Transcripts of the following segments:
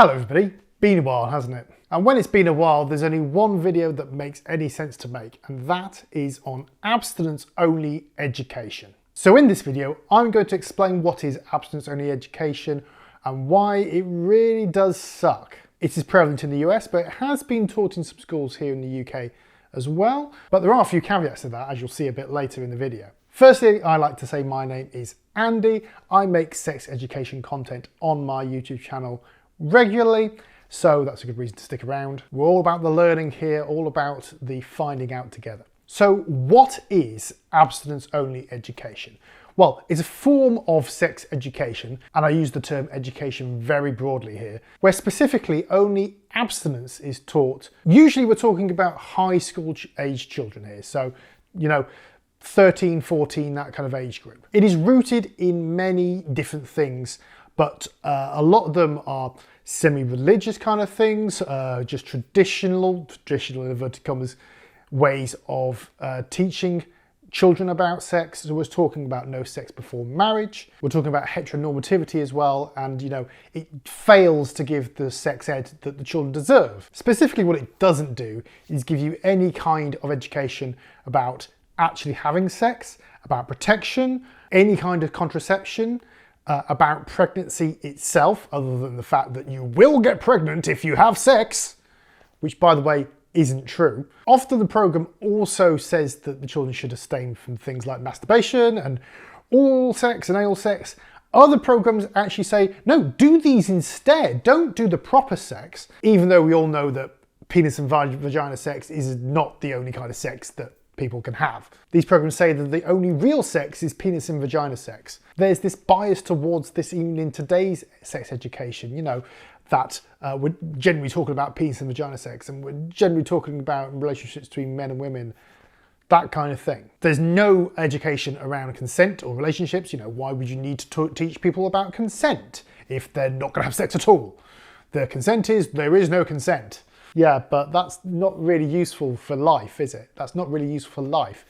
Hello everybody, been a while hasn't it? And when it's been a while there's only one video that makes any sense to make, and that is on abstinence-only education. So in this video I'm going to explain what is abstinence-only education and why it really does suck. It is prevalent in the US, but it has been taught in some schools here in the UK as well. But there are a few caveats to that, as you'll see a bit later in the video. Firstly, I like to say my name is Andy. I make sex education content on my YouTube channel regularly, so that's a good reason to stick around. We're all about the learning here, all about the finding out together. So what is abstinence-only education? Well, it's a form of sex education, and I use the term education very broadly here, where specifically only abstinence is taught. Usually we're talking about high school age children here, so, 13, 14, that kind of age group. It is rooted in many different things, but a lot of them are semi-religious kind of things, just traditional in inverted commas, ways of teaching children about sex. So we're talking about no sex before marriage. We're talking about heteronormativity as well, and it fails to give the sex ed that the children deserve. Specifically, what it doesn't do is give you any kind of education about actually having sex, about protection, any kind of contraception, about pregnancy itself, other than the fact that you will get pregnant if you have sex, which, by the way, isn't true. Often the program also says that the children should abstain from things like masturbation and oral sex and anal sex. Other programs actually say, no, do these instead. Don't do the proper sex, even though we all know that penis and vagina sex is not the only kind of sex that people can have. These programs say that the only real sex is penis and vagina sex. There's this bias towards this even in today's sex education, that we're generally talking about penis and vagina sex, and we're generally talking about relationships between men and women, that kind of thing. There's no education around consent or relationships. Why would you need to teach people about consent if they're not going to have sex at all? The consent is, there is no consent. Yeah, but that's not really useful for life, is it? That's not really useful for life.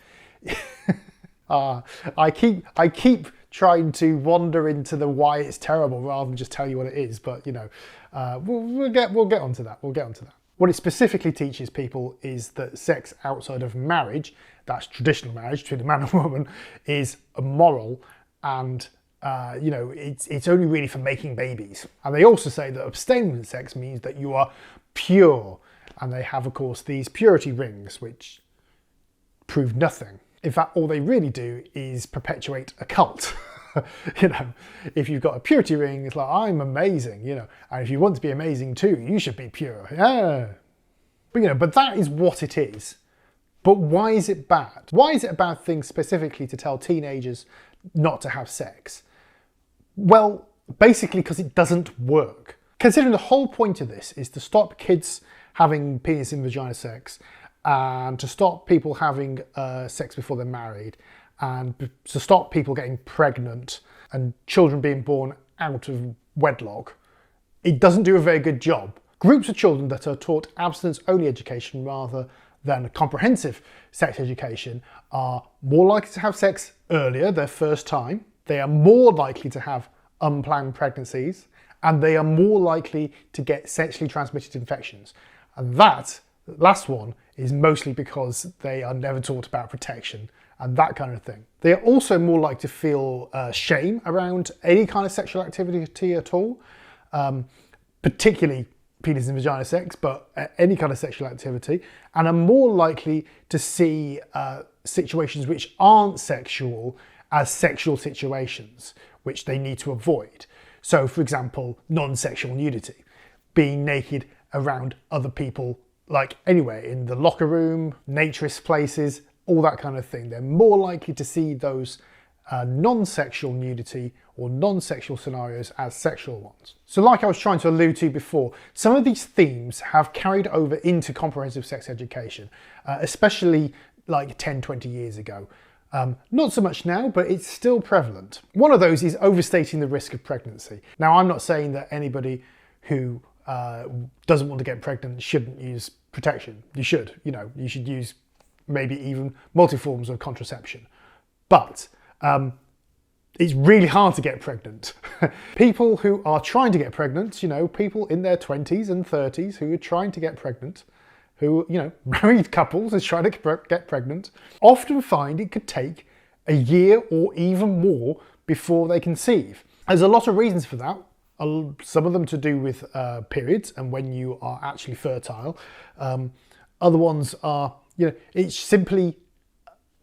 I keep trying to wander into the why it's terrible rather than just tell you what it is, but we'll get onto that. We'll get onto that. What it specifically teaches people is that sex outside of marriage, that's traditional marriage between a man and a woman, is immoral, and it's only really for making babies. And they also say that abstaining from sex means that you are pure, and they have, of course, these purity rings which prove nothing. In fact, all they really do is perpetuate a cult. If you've got a purity ring, it's like, I'm amazing, and if you want to be amazing too, you should be pure. Yeah. But that is what it is. But why is it bad? Why is it a bad thing specifically to tell teenagers not to have sex? Well, basically because it doesn't work. Considering the whole point of this is to stop kids having penis and vagina sex, and to stop people having sex before they're married, and to stop people getting pregnant and children being born out of wedlock, it doesn't do a very good job. Groups of children that are taught abstinence-only education rather than comprehensive sex education are more likely to have sex earlier, their first time. They are more likely to have unplanned pregnancies, and they are more likely to get sexually transmitted infections. And that last one is mostly because they are never taught about protection and that kind of thing. They are also more likely to feel shame around any kind of sexual activity at all, particularly penis and vagina sex, but any kind of sexual activity, and are more likely to see situations which aren't sexual as sexual situations, which they need to avoid. So, for example, non-sexual nudity, being naked around other people, like anywhere, in the locker room, naturist places, all that kind of thing. They're more likely to see those non-sexual nudity or non-sexual scenarios as sexual ones. So like I was trying to allude to before, some of these themes have carried over into comprehensive sex education, especially like 10, 20 years ago. Not so much now, but it's still prevalent. One of those is overstating the risk of pregnancy. Now, I'm not saying that anybody who doesn't want to get pregnant shouldn't use protection. You should, you should use maybe even multi-forms of contraception. But it's really hard to get pregnant. People who are trying to get pregnant, people in their 20s and 30s who are trying to get pregnant, who, married couples who trying to get pregnant, often find it could take a year or even more before they conceive. There's a lot of reasons for that. Some of them to do with periods and when you are actually fertile. Other ones are, it's simply,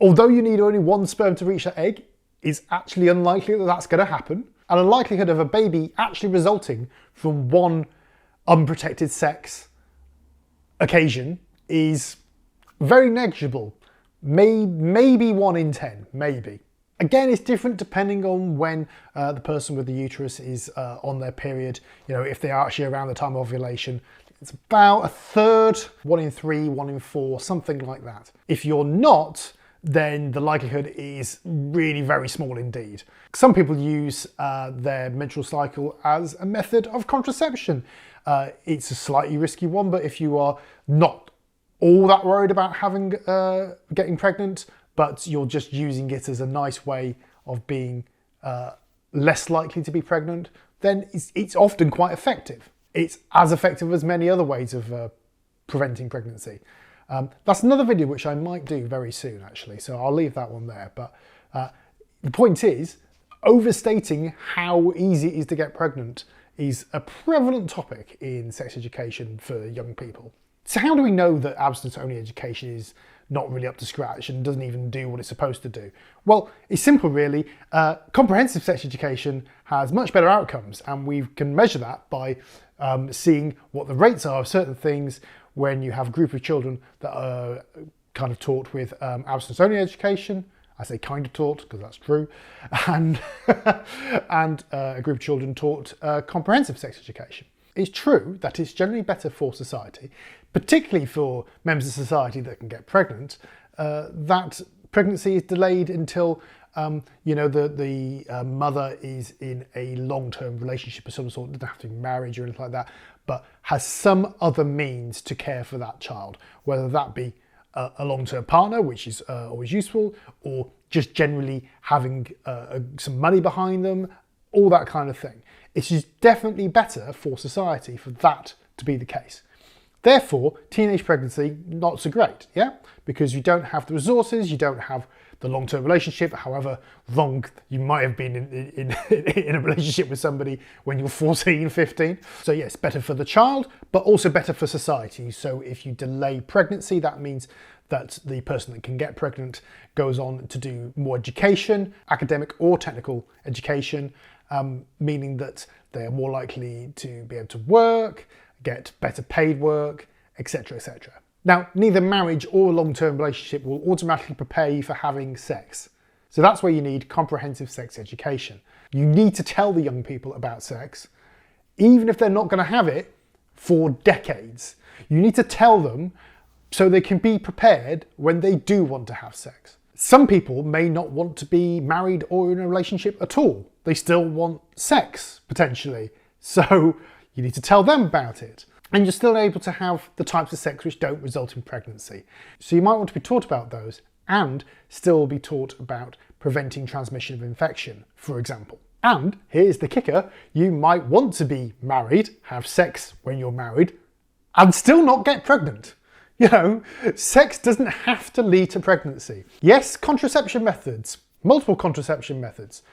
although you need only one sperm to reach that egg, it's actually unlikely that that's going to happen. And the likelihood of a baby actually resulting from one unprotected sex occasion is very negligible. Maybe 1 in 10, maybe. Again, it's different depending on when the person with the uterus is on their period. If they are actually around the time of ovulation, it's about a third, 1 in 3, 1 in 4, something like that. If you're not, then the likelihood is really very small indeed. Some people use their menstrual cycle as a method of contraception. It's a slightly risky one, but if you are not all that worried about getting pregnant, but you're just using it as a nice way of being less likely to be pregnant, then it's often quite effective. It's as effective as many other ways of preventing pregnancy. That's another video which I might do very soon, actually, so I'll leave that one there. But the point is, overstating how easy it is to get pregnant is a prevalent topic in sex education for young people. So how do we know that abstinence-only education is not really up to scratch and doesn't even do what it's supposed to do? Well, it's simple really. Comprehensive sex education has much better outcomes, and we can measure that by seeing what the rates are of certain things when you have a group of children that are kind of taught with abstinence-only education. I say kind of taught because that's true, and a group of children taught comprehensive sex education. It's true that it's generally better for society, particularly for members of society that can get pregnant, that pregnancy is delayed until the mother is in a long-term relationship of some sort, doesn't have to be married or anything like that, but has some other means to care for that child, whether that be a long-term partner, which is always useful, or just generally having some money behind them, all that kind of thing. It is definitely better for society for that to be the case. Therefore, teenage pregnancy, not so great, yeah? Because you don't have the resources, you don't have the long-term relationship, however long you might have been in a relationship with somebody when you're 14, 15. So yes, better for the child, but also better for society. So if you delay pregnancy, that means that the person that can get pregnant goes on to do more education, academic or technical education, meaning that they are more likely to be able to work, get better paid work, etc., etc. Now, neither marriage or a long-term relationship will automatically prepare you for having sex. So that's where you need comprehensive sex education. You need to tell the young people about sex, even if they're not going to have it for decades. You need to tell them so they can be prepared when they do want to have sex. Some people may not want to be married or in a relationship at all. They still want sex, potentially. So you need to tell them about it. And you're still able to have the types of sex which don't result in pregnancy. So you might want to be taught about those and still be taught about preventing transmission of infection, for example. And here's the kicker, you might want to be married, have sex when you're married, and still not get pregnant. Sex doesn't have to lead to pregnancy. Yes, contraception methods, multiple contraception methods.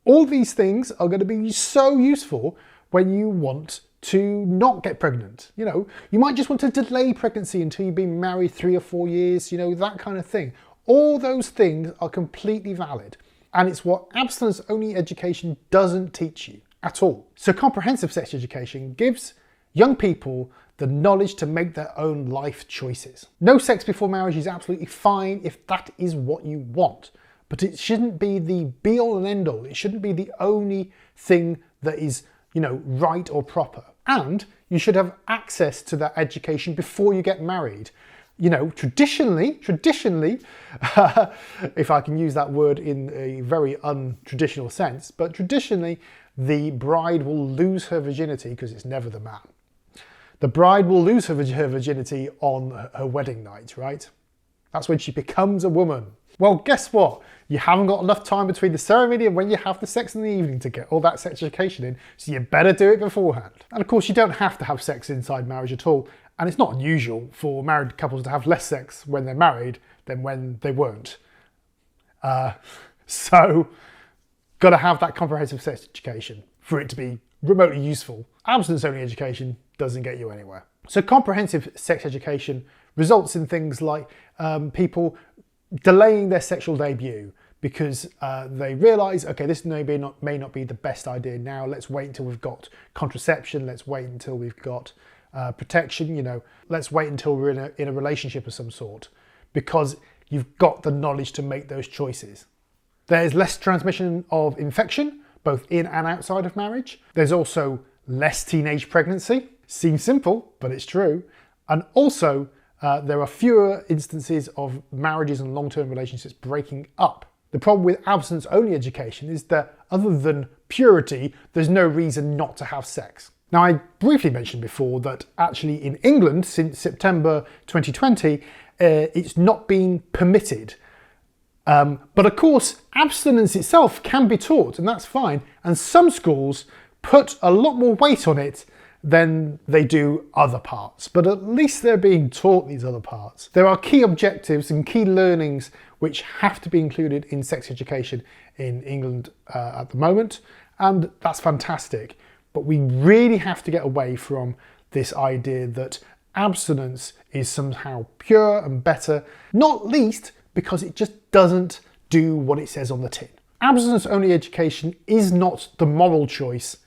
All these things are going to be so useful when you want to not get pregnant. You might just want to delay pregnancy until you've been married 3 or 4 years, that kind of thing. All those things are completely valid. And it's what abstinence-only education doesn't teach you at all. So comprehensive sex education gives young people the knowledge to make their own life choices. No sex before marriage is absolutely fine if that is what you want, but it shouldn't be the be-all and end-all. It shouldn't be the only thing that is, right or proper. And you should have access to that education before you get married. Traditionally, if I can use that word in a very untraditional sense, but traditionally, the bride will lose her virginity, because it's never the man. The bride will lose her virginity on her wedding night, right? That's when she becomes a woman. Well, guess what? You haven't got enough time between the ceremony and when you have the sex in the evening to get all that sex education in, so you better do it beforehand. And of course, you don't have to have sex inside marriage at all, and it's not unusual for married couples to have less sex when they're married than when they weren't. So, got to have that comprehensive sex education for it to be remotely useful. Abstinence-only education doesn't get you anywhere. So comprehensive sex education results in things like people delaying their sexual debut because they realise, okay, this may not be the best idea now. Let's wait until we've got contraception. Let's wait until we've got protection. You know, let's wait until we're in a relationship of some sort, because you've got the knowledge to make those choices. There's less transmission of infection, both in and outside of marriage. There's also less teenage pregnancy. Seems simple, but it's true. And also, there are fewer instances of marriages and long-term relationships breaking up. The problem with abstinence-only education is that other than purity, there's no reason not to have sex. Now, I briefly mentioned before that actually in England, since September 2020, it's not been permitted. But of course, abstinence itself can be taught, and that's fine. And some schools put a lot more weight on it than they do other parts, but at least they're being taught these other parts. There are key objectives and key learnings which have to be included in sex education in England at the moment, and that's fantastic. But we really have to get away from this idea that abstinence is somehow pure and better, not least because it just doesn't do what it says on the tin. Abstinence-only education is not the moral choice.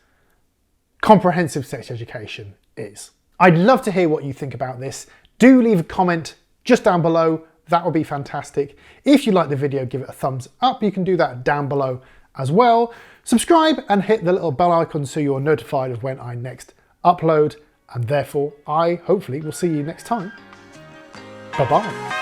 Comprehensive sex education is. I'd love to hear what you think about this. Do leave a comment just down below. That would be fantastic. If you like the video, give it a thumbs up. You can do that down below as well. Subscribe and hit the little bell icon so you're notified of when I next upload. And therefore, I hopefully will see you next time. Bye-bye.